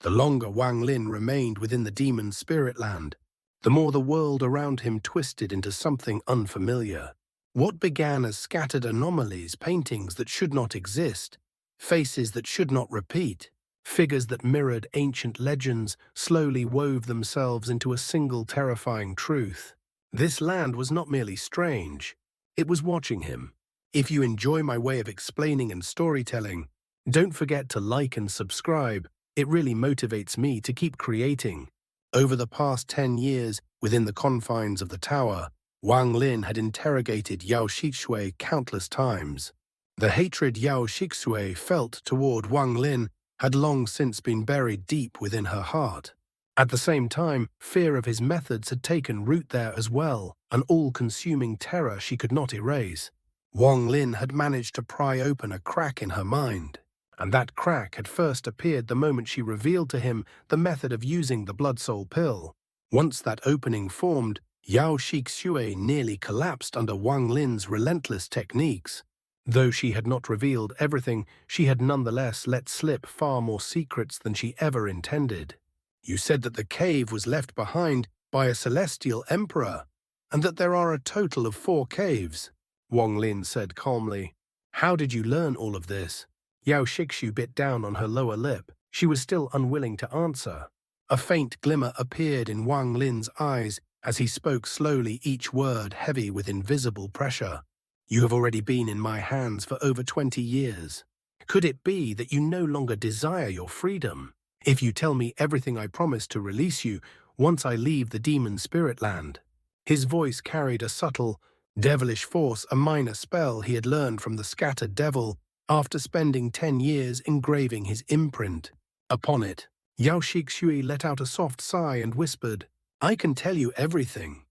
The longer Wang Lin remained within the demon spirit land, the more the world around him twisted into something unfamiliar. What began as scattered anomalies, paintings that should not exist, faces that should not repeat, figures that mirrored ancient legends, slowly wove themselves into a single terrifying truth. This land was not merely strange, it was watching him. If you enjoy my way of explaining and storytelling, don't forget to like and subscribe. It really motivates me to keep creating. Over the past 10 years, within the confines of the tower, Wang Lin had interrogated Yao Xixue countless times. The hatred Yao Xixue felt toward Wang Lin had long since been buried deep within her heart. At the same time, fear of his methods had taken root there as well, an all-consuming terror she could not erase. Wang Lin had managed to pry open a crack in her mind, and that crack had first appeared the moment she revealed to him the method of using the Blood Soul pill. Once that opening formed, Yao Xixue nearly collapsed under Wang Lin's relentless techniques. Though she had not revealed everything, she had nonetheless let slip far more secrets than she ever intended. You said that the cave was left behind by a celestial emperor, and that there are a total of 4 caves, Wang Lin said calmly. How did you learn all of this? Yao Xixue bit down on her lower lip. She was still unwilling to answer. A faint glimmer appeared in Wang Lin's eyes as he spoke slowly, each word heavy with invisible pressure. You have already been in my hands for over 20 years. Could it be that you no longer desire your freedom? If you tell me everything, I promise to release you once I leave the demon spirit land. His voice carried a subtle, devilish force, a minor spell he had learned from the scattered devil after spending 10 years engraving his imprint upon it. Yao Xixue let out a soft sigh and whispered, I can tell you everything,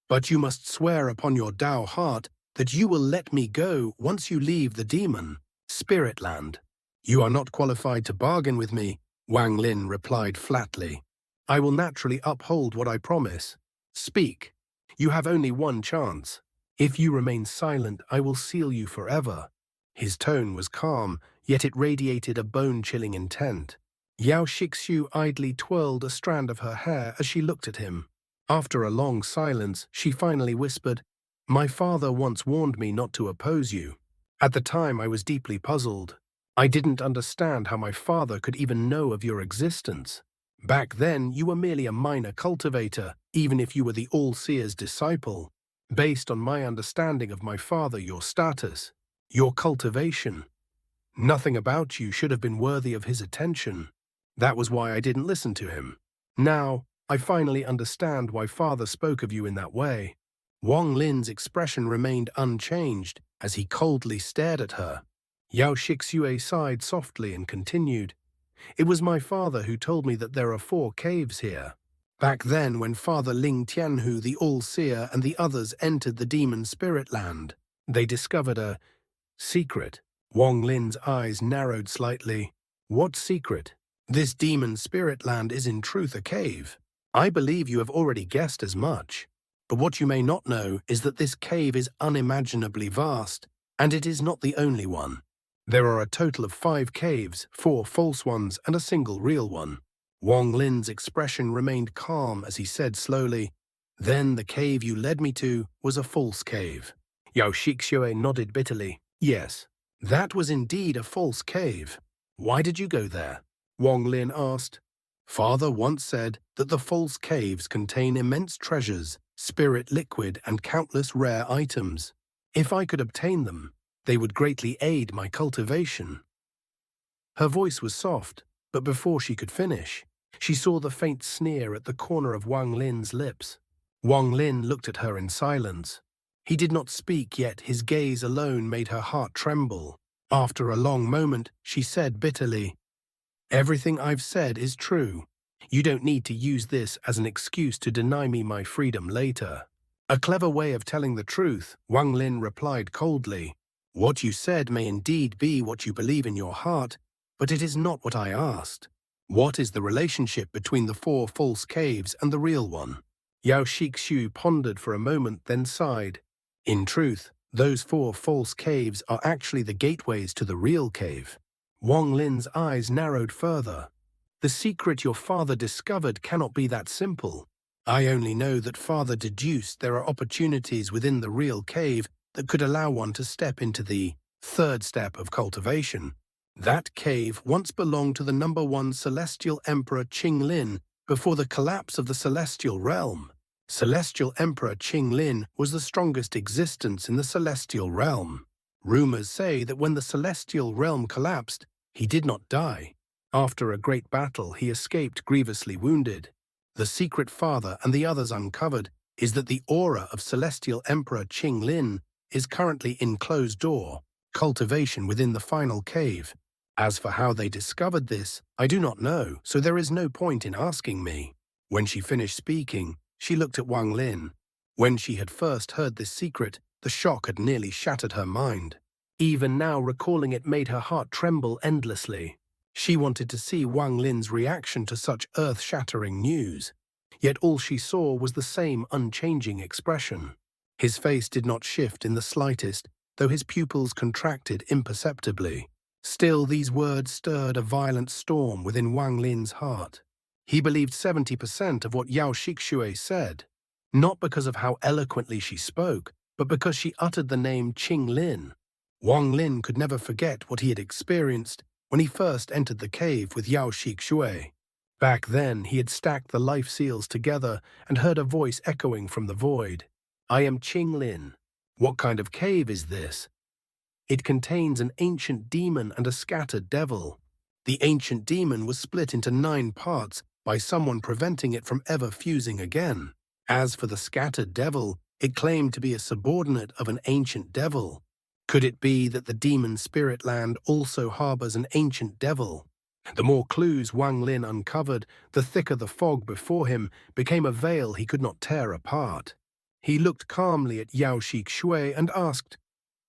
but you must swear upon your Tao heart that you will let me go once you leave the demon spirit land. You are not qualified to bargain with me, Wang Lin replied flatly. I will naturally uphold what I promise. Speak. You have only one chance. If you remain silent, I will seal you forever. His tone was calm, yet it radiated a bone-chilling intent. Yao Xixue idly twirled a strand of her hair as she looked at him. After a long silence, she finally whispered, My father once warned me not to oppose you. At the time, I was deeply puzzled. I didn't understand how my father could even know of your existence. Back then, you were merely a minor cultivator, even if you were the All-Seer's disciple. Based on my understanding of my father, your status, your cultivation, nothing about you should have been worthy of his attention. That was why I didn't listen to him. Now, I finally understand why father spoke of you in that way. Wang Lin's expression remained unchanged as he coldly stared at her. Yao Xixue sighed softly and continued, It was my father who told me that there are 4 caves here. Back then, when Father Ling Tianhu, the All-Seer, and the others entered the demon spirit land, they discovered a secret. Wang Lin's eyes narrowed slightly. What secret? This demon spirit land is in truth a cave. I believe you have already guessed as much. But what you may not know is that this cave is unimaginably vast, and it is not the only one. There are a total of 5 caves, 4 false ones and a single real one. Wang Lin's expression remained calm as he said slowly, Then the cave you led me to was a false cave. Yao Xixue nodded bitterly. Yes, that was indeed a false cave. Why did you go there? Wang Lin asked. Father once said that the false caves contain immense treasures, spirit liquid, and countless rare items. If I could obtain them, they would greatly aid my cultivation. Her voice was soft, but before she could finish, she saw the faint sneer at the corner of Wang Lin's lips. Wang Lin looked at her in silence. He did not speak, yet his gaze alone made her heart tremble. After a long moment, she said bitterly, Everything I've said is true. You don't need to use this as an excuse to deny me my freedom later. A clever way of telling the truth, Wang Lin replied coldly. What you said may indeed be what you believe in your heart, but it is not what I asked. What is the relationship between the 4 false caves and the real one? Yao Xixue pondered for a moment, then sighed. In truth, those 4 false caves are actually the gateways to the real cave. Wang Lin's eyes narrowed further. The secret your father discovered cannot be that simple. I only know that father deduced there are opportunities within the real cave that could allow one to step into the third step of cultivation. That cave once belonged to the #1 celestial emperor Qing Lin before the collapse of the celestial realm. Celestial Emperor Qing Lin was the strongest existence in the celestial realm. Rumors say that when the celestial realm collapsed, he did not die. After a great battle, he escaped grievously wounded. The secret father and the others uncovered is that the aura of Celestial Emperor Qing Lin is currently in closed door, cultivation within the final cave. As for how they discovered this, I do not know, so there is no point in asking me. When she finished speaking, she looked at Wang Lin. When she had first heard this secret, the shock had nearly shattered her mind. Even now recalling it made her heart tremble endlessly. She wanted to see Wang Lin's reaction to such earth-shattering news. Yet all she saw was the same unchanging expression. His face did not shift in the slightest, though his pupils contracted imperceptibly. Still, these words stirred a violent storm within Wang Lin's heart. He believed 70% of what Yao Xixue said, not because of how eloquently she spoke, but because she uttered the name Qing Lin. Wang Lin could never forget what he had experienced when he first entered the cave with Yao Xixue. Back then, he had stacked the life seals together and heard a voice echoing from the void. "I am Qing Lin. What kind of cave is this?" "It contains an ancient demon and a scattered devil. The ancient demon was split into 9 parts by someone preventing it from ever fusing again. As for the scattered devil, it claimed to be a subordinate of an ancient devil. Could it be that the demon spirit land also harbors an ancient devil?" The more clues Wang Lin uncovered, the thicker the fog before him became a veil he could not tear apart. He looked calmly at Yao Xixue and asked,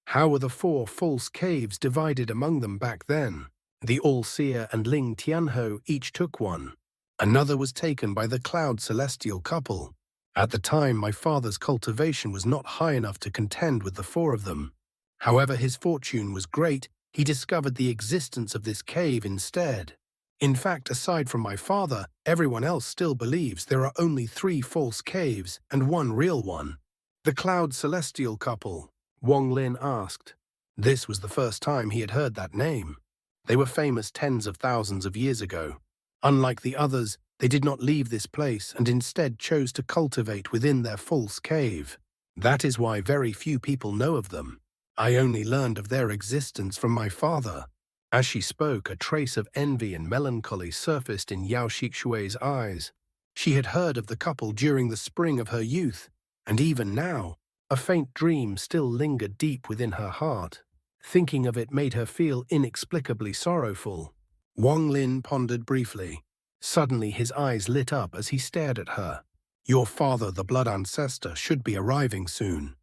"How were the 4 false caves divided among them back then?" "The All-Seer and Ling Tianhou each took one. Another was taken by the Cloud Celestial couple. At the time, my father's cultivation was not high enough to contend with the 4 of them. However, his fortune was great. He discovered the existence of this cave instead. In fact, aside from my father, everyone else still believes there are only 3 false caves and 1 real one." "The Cloud Celestial couple?" Wang Lin asked. This was the first time he had heard that name. They were famous tens of thousands of years ago. Unlike the others, they did not leave this place and instead chose to cultivate within their false cave. That is why very few people know of them. I only learned of their existence from my father. As she spoke, a trace of envy and melancholy surfaced in Yao Xixue's eyes. She had heard of the couple during the spring of her youth, and even now, a faint dream still lingered deep within her heart. Thinking of it made her feel inexplicably sorrowful. Wang Lin pondered briefly. Suddenly his eyes lit up as he stared at her. "Your father, the Blood Ancestor, should be arriving soon."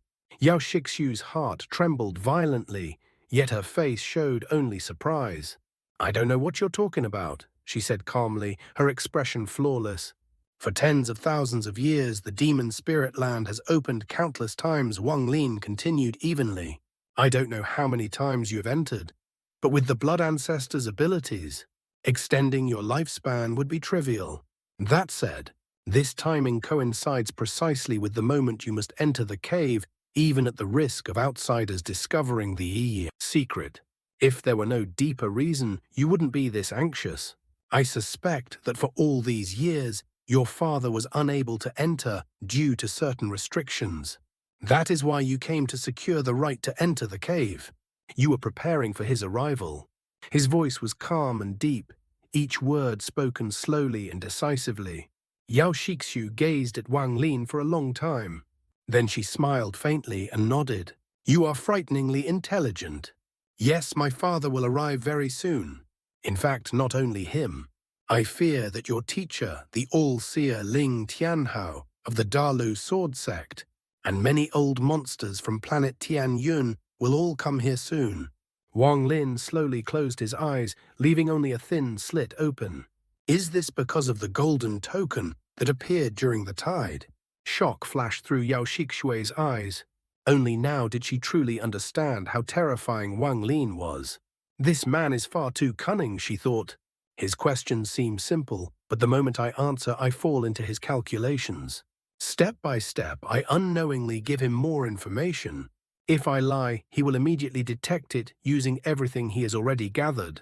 Yao Xixue's heart trembled violently, yet her face showed only surprise. "I don't know what you're talking about," she said calmly, her expression flawless. "For tens of thousands of years, the demon spirit land has opened countless times," Wang Lin continued evenly. "I don't know how many times you have entered, but with the Blood Ancestor's abilities, extending your lifespan would be trivial. That said, this timing coincides precisely with the moment you must enter the cave, even at the risk of outsiders discovering the secret. If there were no deeper reason, you wouldn't be this anxious. I suspect that for all these years, your father was unable to enter due to certain restrictions. That is why you came to secure the right to enter the cave. You were preparing for his arrival." His voice was calm and deep, each word spoken slowly and decisively. Yao Xixue gazed at Wang Lin for a long time. Then she smiled faintly and nodded. "You are frighteningly intelligent. Yes, my father will arrive very soon. In fact, not only him. I fear that your teacher, the All-Seer Ling Tianhou of the Dalu Sword Sect, and many old monsters from planet Tianyun will all come here soon." Wang Lin slowly closed his eyes, leaving only a thin slit open. "Is this because of the golden token that appeared during the tide?" Shock flashed through Yao Xixue's eyes. Only now did she truly understand how terrifying Wang Lin was. This man is far too cunning, she thought. His questions seem simple, but the moment I answer, I fall into his calculations. Step by step, I unknowingly give him more information. If I lie, he will immediately detect it using everything he has already gathered.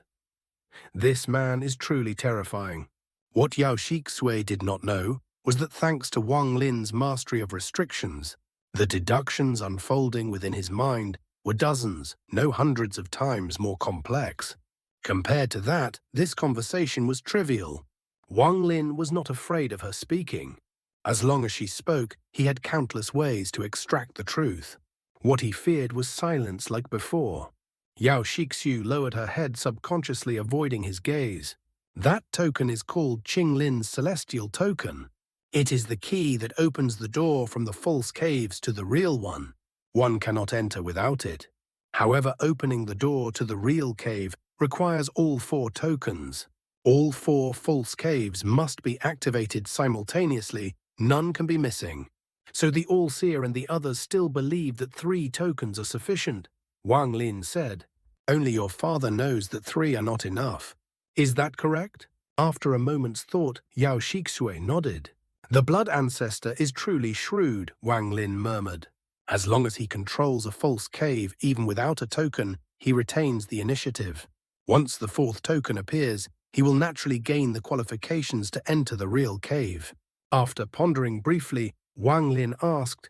This man is truly terrifying. What Yao Xixue did not know was that thanks to Wang Lin's mastery of restrictions, the deductions unfolding within his mind were dozens, no hundreds of times more complex. Compared to that, this conversation was trivial. Wang Lin was not afraid of her speaking. As long as she spoke, he had countless ways to extract the truth. What he feared was silence like before. Yao Xixue lowered her head, subconsciously avoiding his gaze. That token is called Qinglin's Celestial Token. It is the key that opens the door from the false caves to the real one. One cannot enter without it. However, opening the door to the real cave requires all 4 tokens. All 4 false caves must be activated simultaneously, none can be missing. So the All-Seer and the others still believe that 3 tokens are sufficient. Wang Lin said, "Only your father knows that 3 are not enough. Is that correct?" After a moment's thought, Yao Xixue nodded. "The Blood Ancestor is truly shrewd," Wang Lin murmured. "As long as he controls a false cave even without a token, he retains the initiative. Once the 4th token appears, he will naturally gain the qualifications to enter the real cave." After pondering briefly, Wang Lin asked,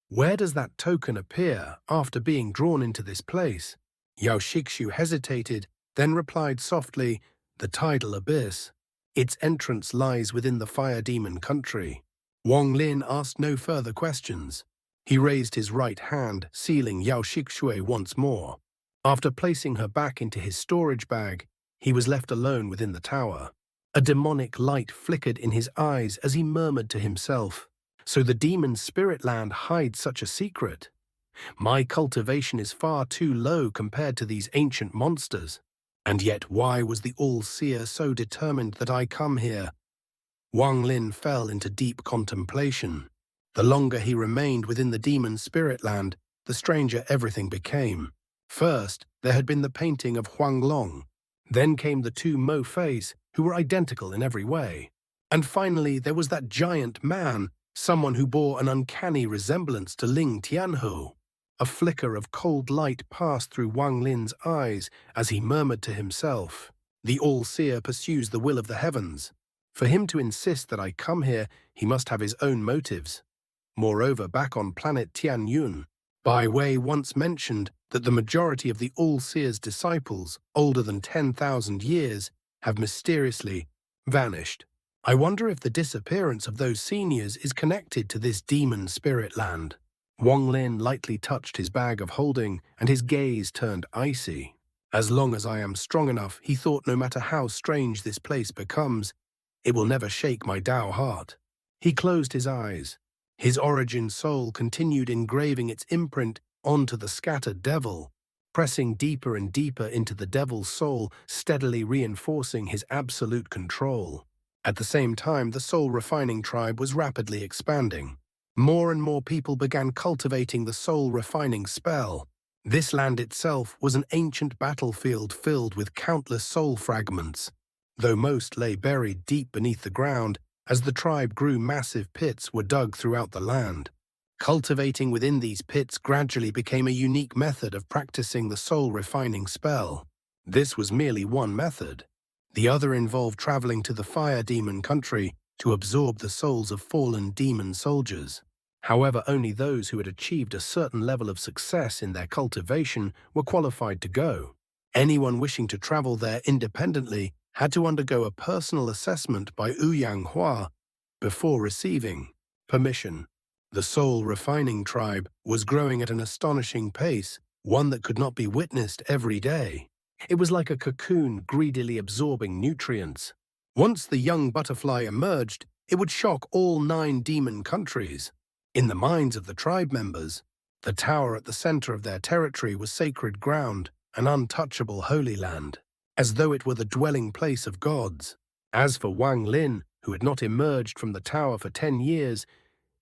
"Where does that token appear after being drawn into this place?" Yao Xixue hesitated, then replied softly, "The tidal abyss. Its entrance lies within the fire demon country." Wang Lin asked no further questions. He raised his right hand, sealing Yao Xixue once more. After placing her back into his storage bag, he was left alone within the tower. A demonic light flickered in his eyes as he murmured to himself, "So the demon spirit land hides such a secret. My cultivation is far too low compared to these ancient monsters. And yet why was the All-Seer so determined that I come here?" Wang Lin fell into deep contemplation. The longer he remained within the demon spirit land, the stranger everything became. First, there had been the painting of Huang Long. Then came the 2 Mo Feis, who were identical in every way. And finally, there was that giant man, someone who bore an uncanny resemblance to Ling Tianhu. A flicker of cold light passed through Wang Lin's eyes as he murmured to himself, "The All-Seer pursues the will of the heavens. For him to insist that I come here, he must have his own motives." Moreover, back on planet Tianyun, Bai Wei once mentioned that the majority of the All-Seer's disciples, older than 10,000 years, have mysteriously vanished. I wonder if the disappearance of those seniors is connected to this demon spirit land. Wang Lin lightly touched his bag of holding, and his gaze turned icy. As long as I am strong enough, he thought, no matter how strange this place becomes, it will never shake my Tao heart. He closed his eyes. His origin soul continued engraving its imprint onto the scattered devil, pressing deeper and deeper into the devil's soul, steadily reinforcing his absolute control. At the same time, the soul-refining tribe was rapidly expanding. More and more people began cultivating the soul-refining spell. This land itself was an ancient battlefield filled with countless soul fragments. Though most lay buried deep beneath the ground, as the tribe grew, massive pits were dug throughout the land. Cultivating within these pits gradually became a unique method of practicing the soul-refining spell. This was merely one method. The other involved traveling to the fire demon country to absorb the souls of fallen demon soldiers. However, only those who had achieved a certain level of success in their cultivation were qualified to go. Anyone wishing to travel there independently had to undergo a personal assessment by Yanghua before receiving permission. The soul-refining tribe was growing at an astonishing pace, one that could not be witnessed every day. It was like a cocoon greedily absorbing nutrients. Once the young butterfly emerged, it would shock all 9 demon countries. In the minds of the tribe members, the tower at the center of their territory was sacred ground, an untouchable holy land, as though it were the dwelling place of gods. As for Wang Lin, who had not emerged from the tower for 10 years,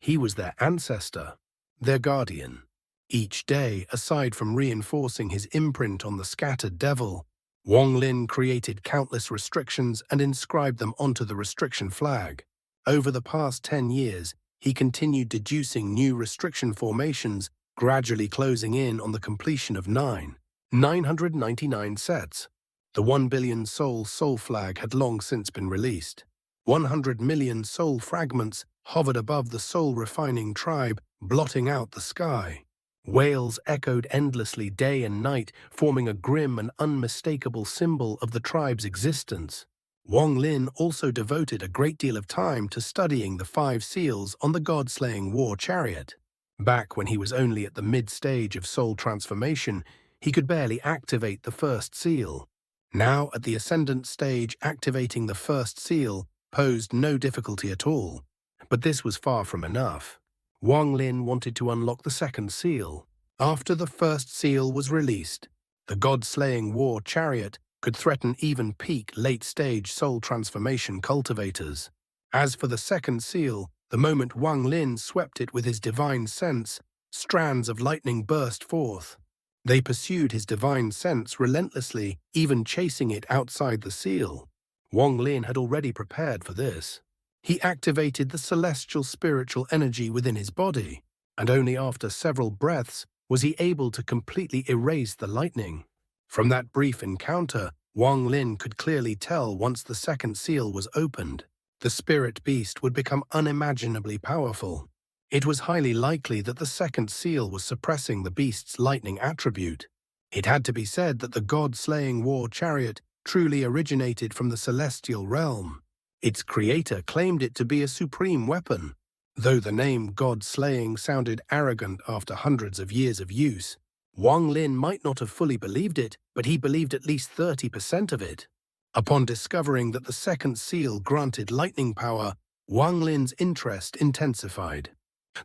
he was their ancestor, their guardian. Each day, aside from reinforcing his imprint on the scattered devil, Wang Lin created countless restrictions and inscribed them onto the restriction flag. Over the past 10 years, he continued deducing new restriction formations, gradually closing in on the completion of 999 sets. The 1 billion soul flag had long since been released. 100 million soul fragments hovered above the soul-refining tribe, blotting out the sky. Wails echoed endlessly day and night, forming a grim and unmistakable symbol of the tribe's existence. Wang Lin also devoted a great deal of time to studying the 5 seals on the god-slaying war chariot. Back when he was only at the mid-stage of soul transformation, he could barely activate the first seal. Now, at the ascendant stage, activating the first seal posed no difficulty at all. But this was far from enough. Wang Lin wanted to unlock the second seal. After the first seal was released, the god-slaying war chariot could threaten even peak late-stage soul transformation cultivators. As for the second seal, the moment Wang Lin swept it with his divine sense, strands of lightning burst forth. They pursued his divine sense relentlessly, even chasing it outside the seal. Wang Lin had already prepared for this. He activated the celestial spiritual energy within his body, and only after several breaths was he able to completely erase the lightning. From that brief encounter, Wang Lin could clearly tell once the second seal was opened, the spirit beast would become unimaginably powerful. It was highly likely that the second seal was suppressing the beast's lightning attribute. It had to be said that the god-slaying war chariot truly originated from the celestial realm. Its creator claimed it to be a supreme weapon. Though the name god-slaying sounded arrogant after hundreds of years of use, Wang Lin might not have fully believed it, but he believed at least 30% of it. Upon discovering that the second seal granted lightning power, Wang Lin's interest intensified.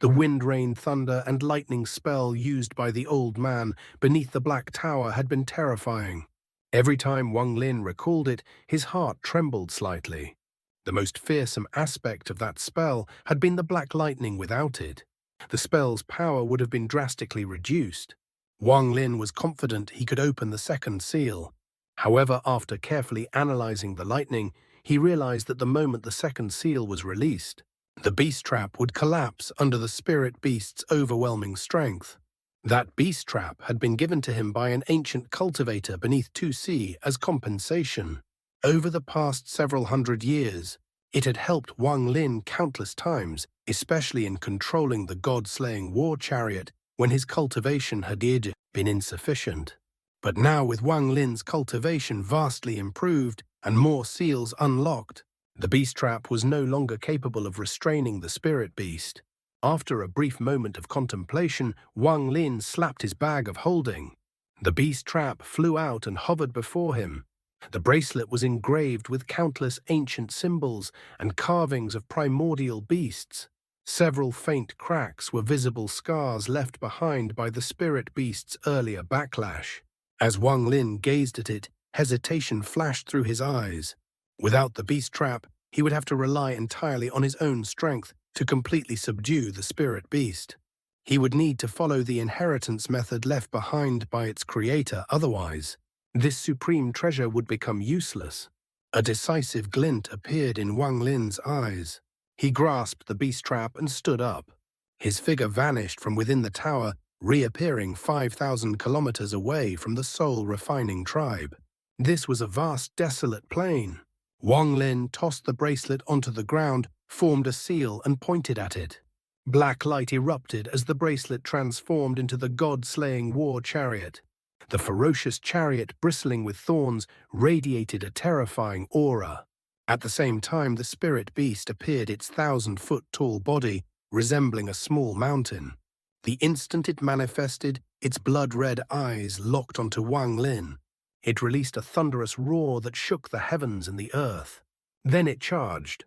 The wind, rain, thunder, and lightning spell used by the old man beneath the black tower had been terrifying. Every time Wang Lin recalled it, his heart trembled slightly. The most fearsome aspect of that spell had been the black lightning without it. The spell's power would have been drastically reduced. Wang Lin was confident he could open the second seal. However, after carefully analyzing the lightning, he realized that the moment the second seal was released, the beast trap would collapse under the spirit beast's overwhelming strength. That beast trap had been given to him by an ancient cultivator beneath 2C as compensation. Over the past several hundred years, it had helped Wang Lin countless times, especially in controlling the god-slaying war chariot when his cultivation had been insufficient. But now, with Wang Lin's cultivation vastly improved and more seals unlocked, the beast trap was no longer capable of restraining the spirit beast. After a brief moment of contemplation, Wang Lin slapped his bag of holding. The beast trap flew out and hovered before him. The bracelet was engraved with countless ancient symbols and carvings of primordial beasts. Several faint cracks were visible scars left behind by the spirit beast's earlier backlash. As Wang Lin gazed at it, hesitation flashed through his eyes. Without the beast trap, he would have to rely entirely on his own strength to completely subdue the spirit beast. He would need to follow the inheritance method left behind by its creator, otherwise this supreme treasure would become useless. A decisive glint appeared in Wang Lin's eyes. He grasped the beast trap and stood up. His figure vanished from within the tower, reappearing 5,000 kilometers away from the soul-refining tribe. This was a vast, desolate plain. Wang Lin tossed the bracelet onto the ground, formed a seal, and pointed at it. Black light erupted as the bracelet transformed into the god-slaying war chariot. The ferocious chariot, bristling with thorns, radiated a terrifying aura. At the same time, the spirit beast appeared, its 1,000-foot-tall body resembling a small mountain. The instant it manifested, its blood-red eyes locked onto Wang Lin. It released a thunderous roar that shook the heavens and the earth. Then it charged.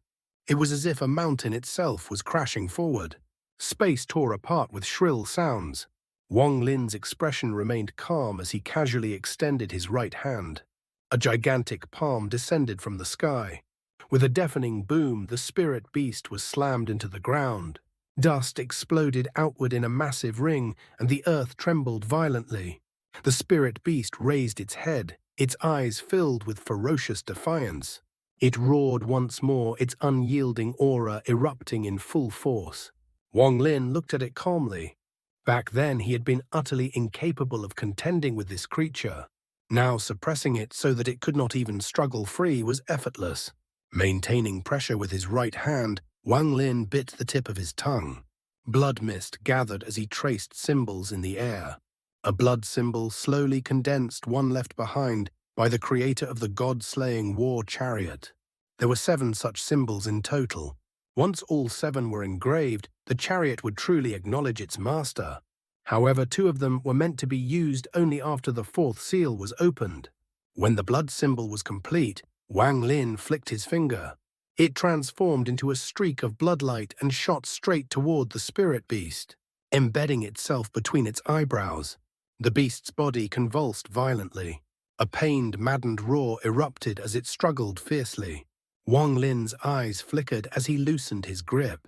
It was as if a mountain itself was crashing forward. Space tore apart with shrill sounds. Wang Lin's expression remained calm as he casually extended his right hand. A gigantic palm descended from the sky. With a deafening boom, the spirit beast was slammed into the ground. Dust exploded outward in a massive ring, and the earth trembled violently. The spirit beast raised its head, its eyes filled with ferocious defiance. It roared once more, its unyielding aura erupting in full force. Wang Lin looked at it calmly. Back then he had been utterly incapable of contending with this creature. Now suppressing it so that it could not even struggle free was effortless. Maintaining pressure with his right hand, Wang Lin bit the tip of his tongue. Blood mist gathered as he traced symbols in the air. A blood symbol slowly condensed, one left behind by the creator of the god-slaying war chariot. There were 7 such symbols in total. Once all 7 were engraved, the chariot would truly acknowledge its master. However, 2 of them were meant to be used only after the 4th seal was opened. When the blood symbol was complete, Wang Lin flicked his finger. It transformed into a streak of bloodlight and shot straight toward the spirit beast, embedding itself between its eyebrows. The beast's body convulsed violently. A pained, maddened roar erupted as it struggled fiercely. Wang Lin's eyes flickered as he loosened his grip.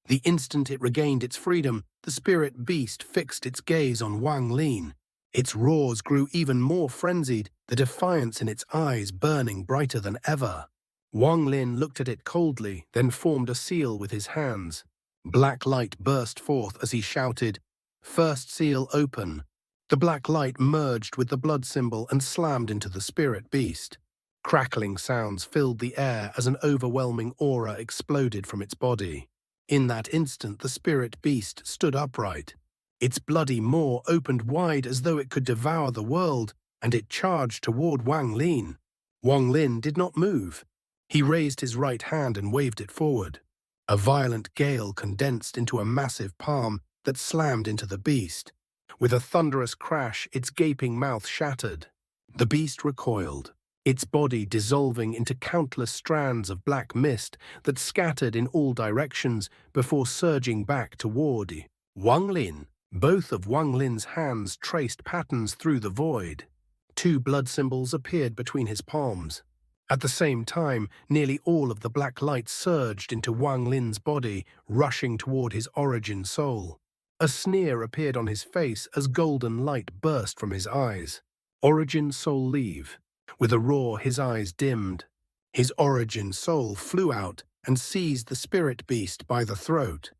The instant it regained its freedom, the spirit beast fixed its gaze on Wang Lin. Its roars grew even more frenzied, the defiance in its eyes burning brighter than ever. Wang Lin looked at it coldly, then formed a seal with his hands. Black light burst forth as he shouted, "First seal open." The black light merged with the blood symbol and slammed into the spirit beast. Crackling sounds filled the air as an overwhelming aura exploded from its body. In that instant, the spirit beast stood upright. Its bloody maw opened wide as though it could devour the world, and it charged toward Wang Lin. Wang Lin did not move. He raised his right hand and waved it forward. A violent gale condensed into a massive palm that slammed into the beast. With a thunderous crash, its gaping mouth shattered. The beast recoiled, its body dissolving into countless strands of black mist that scattered in all directions before surging back toward Wang Lin. Both of Wang Lin's hands traced patterns through the void. 2 blood symbols appeared between his palms. At the same time, nearly all of the black light surged into Wang Lin's body, rushing toward his origin soul. A sneer appeared on his face as golden light burst from his eyes. Origin soul leave. With a roar, his eyes dimmed. His origin soul flew out and seized the spirit beast by the throat.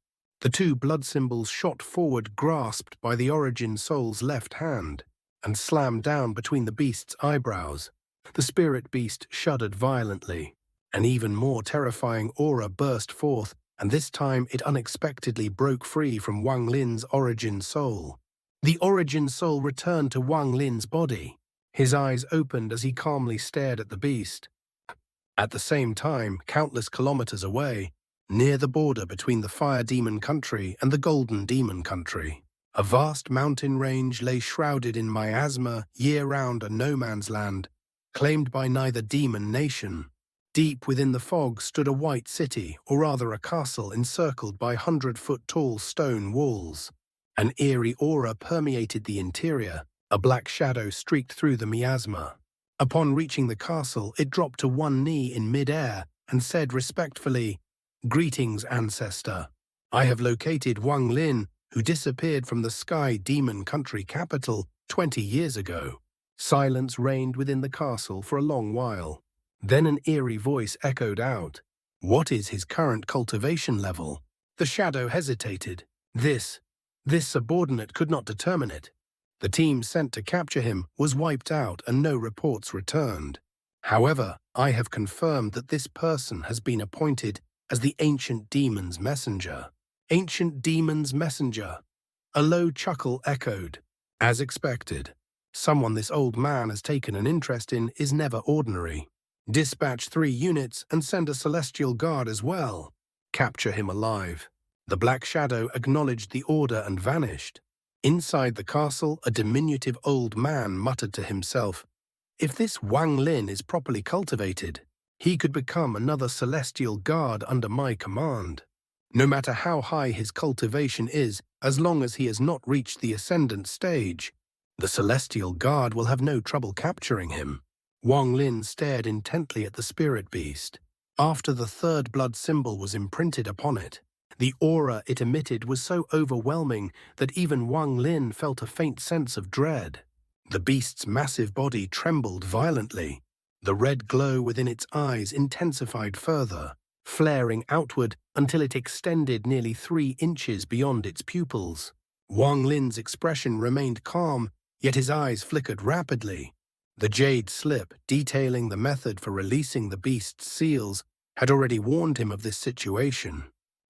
The 2 blood symbols shot forward, grasped by the origin soul's left hand, and slammed down between the beast's eyebrows. The spirit beast shuddered violently. An even more terrifying aura burst forth, and this time it unexpectedly broke free from Wang Lin's origin soul. The origin soul returned to Wang Lin's body. His eyes opened as he calmly stared at the beast. At the same time, countless kilometers away, near the border between the Fire Demon Country and the Golden Demon Country, a vast mountain range lay shrouded in miasma, year-round a no-man's land, claimed by neither demon nation. Deep within the fog stood a white city, or rather a castle encircled by 100-foot-tall stone walls. An eerie aura permeated the interior. A black shadow streaked through the miasma. Upon reaching the castle, it dropped to one knee in mid-air and said respectfully, "Greetings, ancestor. I have located Wang Lin, who disappeared from the Sky Demon Country capital 20 years ago." Silence reigned within the castle for a long while. Then an eerie voice echoed out, "What is his current cultivation level?" The shadow hesitated. This subordinate could not determine it. The team sent to capture him was wiped out and no reports returned. However, I have confirmed that this person has been appointed as the Ancient Demon's Messenger. Ancient Demon's Messenger. A low chuckle echoed. As expected, someone this old man has taken an interest in is never ordinary. Dispatch 3 units and send a celestial guard as well. Capture him alive. The black shadow acknowledged the order and vanished. Inside the castle, a diminutive old man muttered to himself, "If this Wang Lin is properly cultivated, he could become another celestial guard under my command. No matter how high his cultivation is, as long as he has not reached the ascendant stage, the celestial guard will have no trouble capturing him." Wang Lin stared intently at the spirit beast. After the 3rd blood symbol was imprinted upon it, the aura it emitted was so overwhelming that even Wang Lin felt a faint sense of dread. The beast's massive body trembled violently. The red glow within its eyes intensified further, flaring outward until it extended nearly 3 inches beyond its pupils. Wang Lin's expression remained calm, yet his eyes flickered rapidly. The jade slip, detailing the method for releasing the beast's seals, had already warned him of this situation.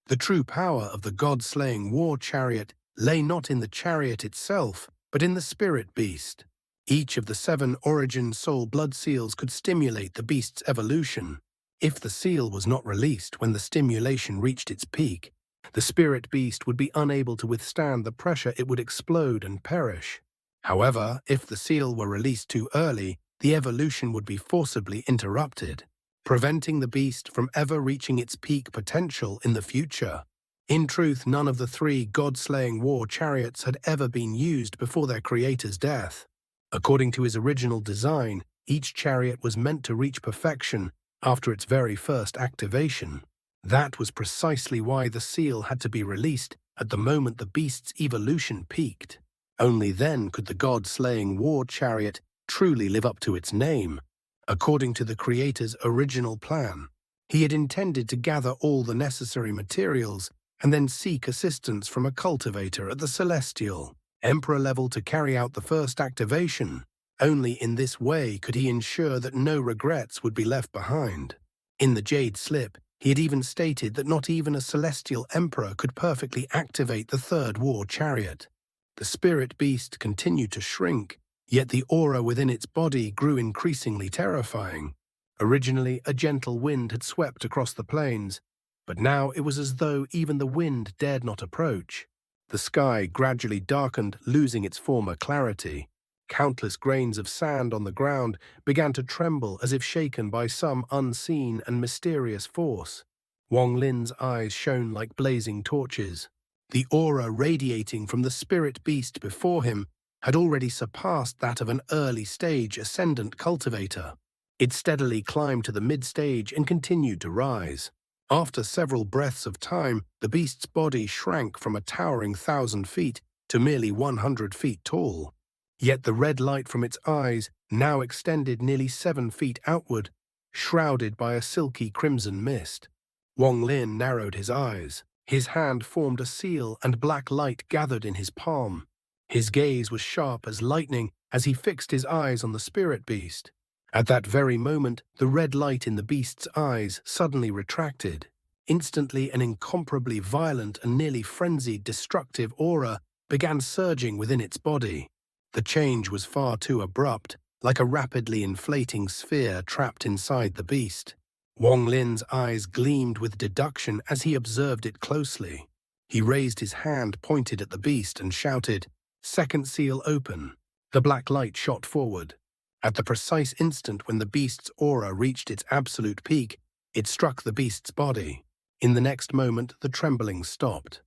The true power of the god-slaying war chariot lay not in the chariot itself, but in the spirit beast. Each of the 7 origin soul blood seals could stimulate the beast's evolution. If the seal was not released when the stimulation reached its peak, the spirit beast would be unable to withstand the pressure. It would explode and perish. However, if the seal were released too early, the evolution would be forcibly interrupted, preventing the beast from ever reaching its peak potential in the future. In truth, none of the 3 god-slaying war chariots had ever been used before their creator's death. According to his original design, each chariot was meant to reach perfection after its very first activation. That was precisely why the seal had to be released at the moment the beast's evolution peaked. Only then could the god-slaying war chariot truly live up to its name. According to the creator's original plan, he had intended to gather all the necessary materials and then seek assistance from a cultivator at the Celestial Emperor level to carry out the first activation. Only in this way could he ensure that no regrets would be left behind. In the Jade Slip, he had even stated that not even a Celestial Emperor could perfectly activate the 3rd war chariot. The spirit beast continued to shrink, yet the aura within its body grew increasingly terrifying. Originally, a gentle wind had swept across the plains, but now it was as though even the wind dared not approach. The sky gradually darkened, losing its former clarity. Countless grains of sand on the ground began to tremble as if shaken by some unseen and mysterious force. Wang Lin's eyes shone like blazing torches. The aura radiating from the spirit beast before him had already surpassed that of an early-stage ascendant cultivator. It steadily climbed to the mid-stage and continued to rise. After several breaths of time, the beast's body shrank from a towering 1,000 feet to merely 100 feet tall. Yet the red light from its eyes now extended nearly 7 feet outward, shrouded by a silky crimson mist. Wang Lin narrowed his eyes. His hand formed a seal and black light gathered in his palm. His gaze was sharp as lightning as he fixed his eyes on the spirit beast. At that very moment, the red light in the beast's eyes suddenly retracted. Instantly, an incomparably violent and nearly frenzied destructive aura began surging within its body. The change was far too abrupt, like a rapidly inflating sphere trapped inside the beast. Wang Lin's eyes gleamed with deduction as he observed it closely. He raised his hand pointed at the beast and shouted, "Second seal open." The black light shot forward. At the precise instant when the beast's aura reached its absolute peak, it struck the beast's body. In the next moment, the trembling stopped.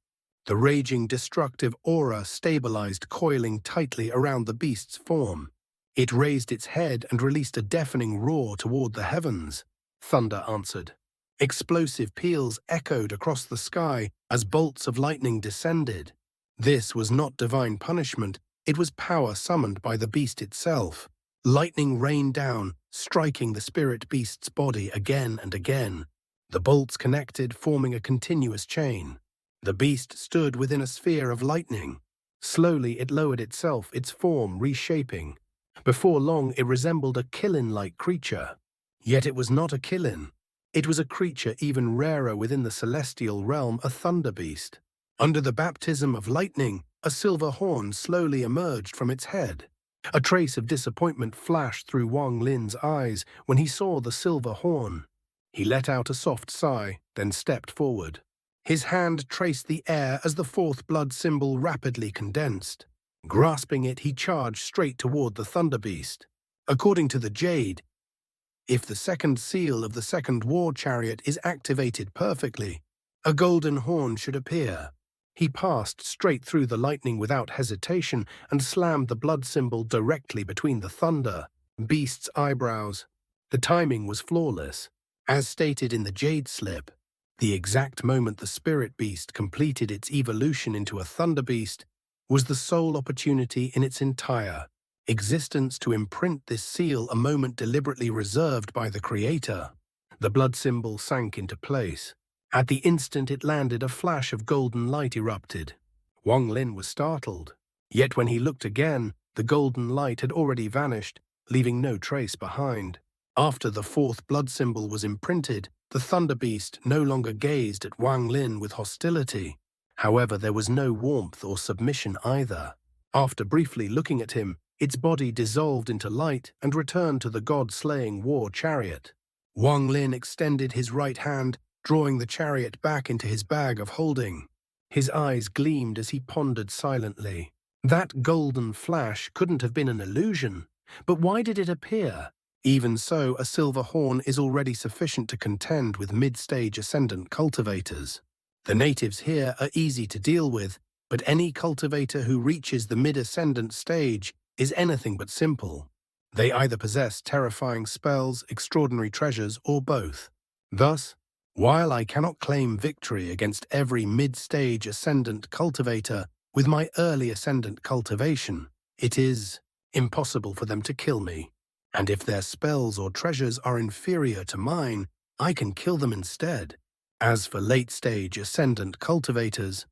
The raging, destructive aura stabilized, coiling tightly around the beast's form. It raised its head and released a deafening roar toward the heavens. Thunder answered. Explosive peals echoed across the sky as bolts of lightning descended. This was not divine punishment, it was power summoned by the beast itself. Lightning rained down, striking the spirit beast's body again and again. The bolts connected, forming a continuous chain. The beast stood within a sphere of lightning. Slowly it lowered itself, its form reshaping. Before long it resembled a Killin-like creature. Yet it was not a Killin. It was a creature even rarer within the celestial realm, a thunder beast. Under the baptism of lightning, a silver horn slowly emerged from its head. A trace of disappointment flashed through Wang Lin's eyes when he saw the silver horn. He let out a soft sigh, then stepped forward. His hand traced the air as the 4th blood symbol rapidly condensed. Grasping it, he charged straight toward the thunder beast. According to the Jade, if the 2nd seal of the 2nd war chariot is activated perfectly, a golden horn should appear. He passed straight through the lightning without hesitation and slammed the blood symbol directly between the thunder beast's eyebrows. The timing was flawless. As stated in the Jade Slip, the exact moment the spirit beast completed its evolution into a thunder beast was the sole opportunity in its entire existence to imprint this seal, a moment deliberately reserved by the Creator. The blood symbol sank into place. At the instant it landed, a flash of golden light erupted. Wang Lin was startled. Yet when he looked again, the golden light had already vanished, leaving no trace behind. After the fourth blood symbol was imprinted, the Thunder Beast no longer gazed at Wang Lin with hostility. However, there was no warmth or submission either. After briefly looking at him, its body dissolved into light and returned to the god-slaying war chariot. Wang Lin extended his right hand, drawing the chariot back into his bag of holding. His eyes gleamed as he pondered silently. That golden flash couldn't have been an illusion, but why did it appear? Even so, a silver horn is already sufficient to contend with mid-stage ascendant cultivators. The natives here are easy to deal with, but any cultivator who reaches the mid-ascendant stage is anything but simple. They either possess terrifying spells, extraordinary treasures, or both. Thus, while I cannot claim victory against every mid-stage ascendant cultivator with my early ascendant cultivation, it is impossible for them to kill me. And if their spells or treasures are inferior to mine, I can kill them instead. As for late-stage ascendant cultivators,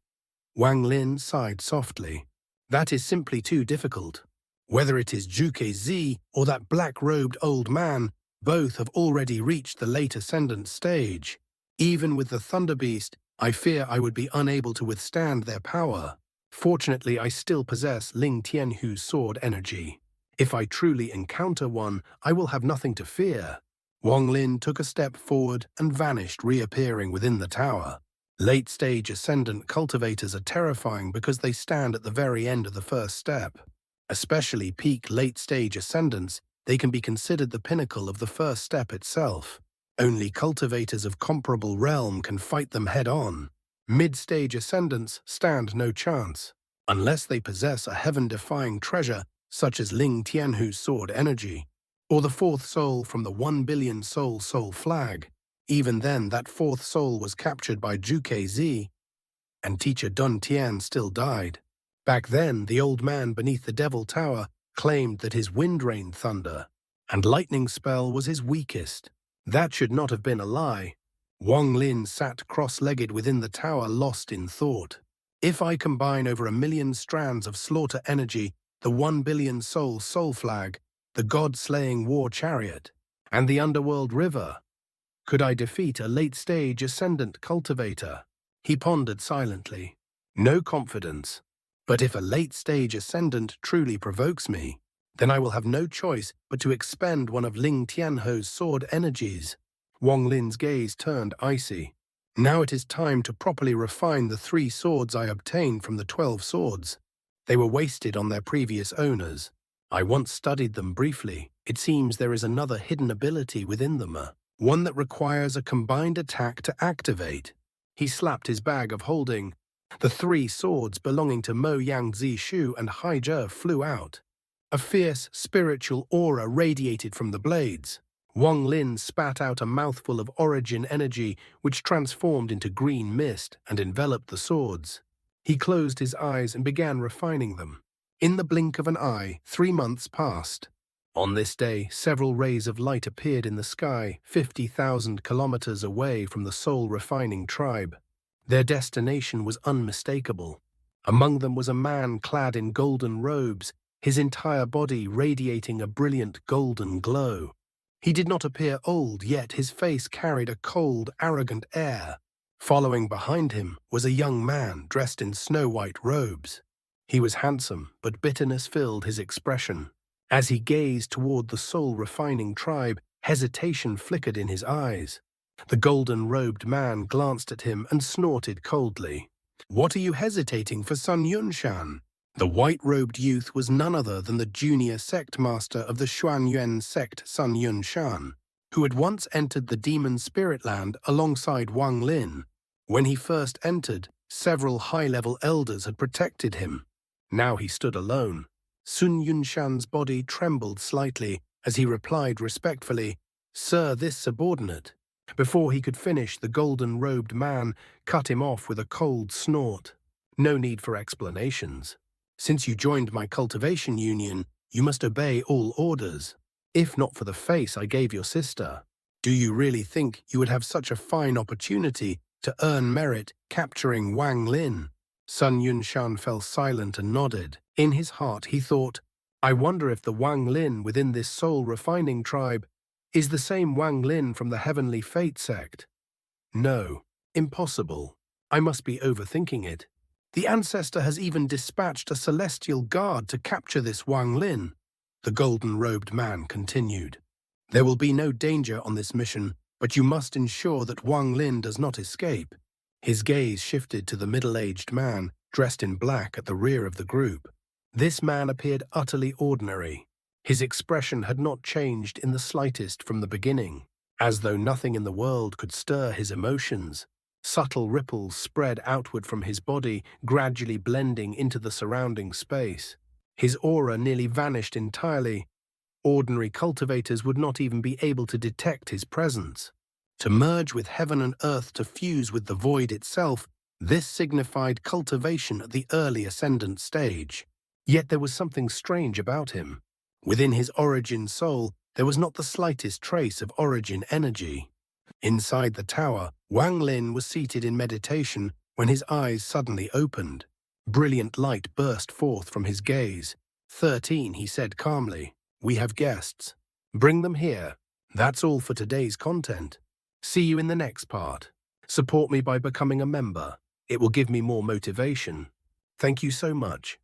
Wang Lin sighed softly. That is simply too difficult. Whether it is Zhuge Zi or that black-robed old man, both have already reached the late ascendant stage. Even with the Thunder Beast, I fear I would be unable to withstand their power. Fortunately, I still possess Ling Tianhu's sword energy. If I truly encounter one, I will have nothing to fear. Wang Lin took a step forward and vanished, reappearing within the tower. Late-stage ascendant cultivators are terrifying because they stand at the very end of the first step. Especially peak late-stage ascendants, they can be considered the pinnacle of the first step itself. Only cultivators of comparable realm can fight them head-on. Mid-stage ascendants stand no chance, unless they possess a heaven-defying treasure such as Ling Tianhu's sword energy, or the fourth soul from the 1 billion soul flag. Even then, that fourth soul was captured by Zhuge Zi, and teacher Dun Tian still died. Back then, the old man beneath the Devil Tower claimed that his wind rain thunder and lightning spell was his weakest. That should not have been a lie. Wang Lin sat cross-legged within the tower, lost in thought. If I combine over 1 million strands of slaughter energy, the 1 billion soul flag, the god-slaying war chariot, and the underworld river, could I defeat a late-stage ascendant cultivator? He pondered silently. No confidence. But if a late-stage ascendant truly provokes me, then I will have no choice but to expend one of Ling Tianhu's sword energies. Wang Lin's gaze turned icy. Now it is time to properly refine the 3 swords I obtained from the 12 swords. They were wasted on their previous owners. I once studied them briefly. It seems there is another hidden ability within them, one that requires a combined attack to activate. He slapped his bag of holding. The 3 swords belonging to Mo Yang Zixue and Haizhe flew out. A fierce spiritual aura radiated from the blades. Wang Lin spat out a mouthful of origin energy which transformed into green mist and enveloped the swords. He closed his eyes and began refining them. In the blink of an eye, 3 months passed. On this day, several rays of light appeared in the sky, 50,000 kilometers away from the soul-refining tribe. Their destination was unmistakable. Among them was a man clad in golden robes, his entire body radiating a brilliant golden glow. He did not appear old, yet his face carried a cold, arrogant air. Following behind him was a young man dressed in snow-white robes. He was handsome, but bitterness filled his expression. As he gazed toward the soul-refining tribe, hesitation flickered in his eyes. The golden-robed man glanced at him and snorted coldly. "What are you hesitating for, Sun Yunshan?" The white-robed youth was none other than the junior sect master of the Xuanyuan sect, Sun Yunshan, who had once entered the demon spirit land alongside Wang Lin. When he first entered, several high-level elders had protected him. Now he stood alone. Sun Yunshan's body trembled slightly as he replied respectfully, "Sir, this subordinate." Before he could finish, the golden-robed man cut him off with a cold snort. "No need for explanations. Since you joined my cultivation union, You must obey all orders. If not for the face I gave your sister, do you really think you would have such a fine opportunity to earn merit capturing Wang Lin? Sun Yunshan fell silent and nodded. In his heart he thought, I wonder if the Wang Lin within this soul-refining tribe is the same Wang Lin from the Heavenly Fate sect. No, impossible. I must be overthinking it. The ancestor has even dispatched a celestial guard to capture this Wang Lin. The golden-robed man continued. There will be no danger on this mission, but you must ensure that Wang Lin does not escape. His gaze shifted to the middle-aged man, dressed in black at the rear of the group. This man appeared utterly ordinary. His expression had not changed in the slightest from the beginning, as though nothing in the world could stir his emotions. Subtle ripples spread outward from his body, gradually blending into the surrounding space. His aura nearly vanished entirely. Ordinary cultivators would not even be able to detect his presence. To merge with heaven and earth, to fuse with the void itself, this signified cultivation at the early ascendant stage. Yet there was something strange about him. Within his origin soul, there was not the slightest trace of origin energy. Inside the tower, Wang Lin was seated in meditation when his eyes suddenly opened. Brilliant light burst forth from his gaze. 13, he said calmly. We have guests. Bring them here. That's all for today's content. See you in the next part. Support me by becoming a member. It will give me more motivation. Thank you so much.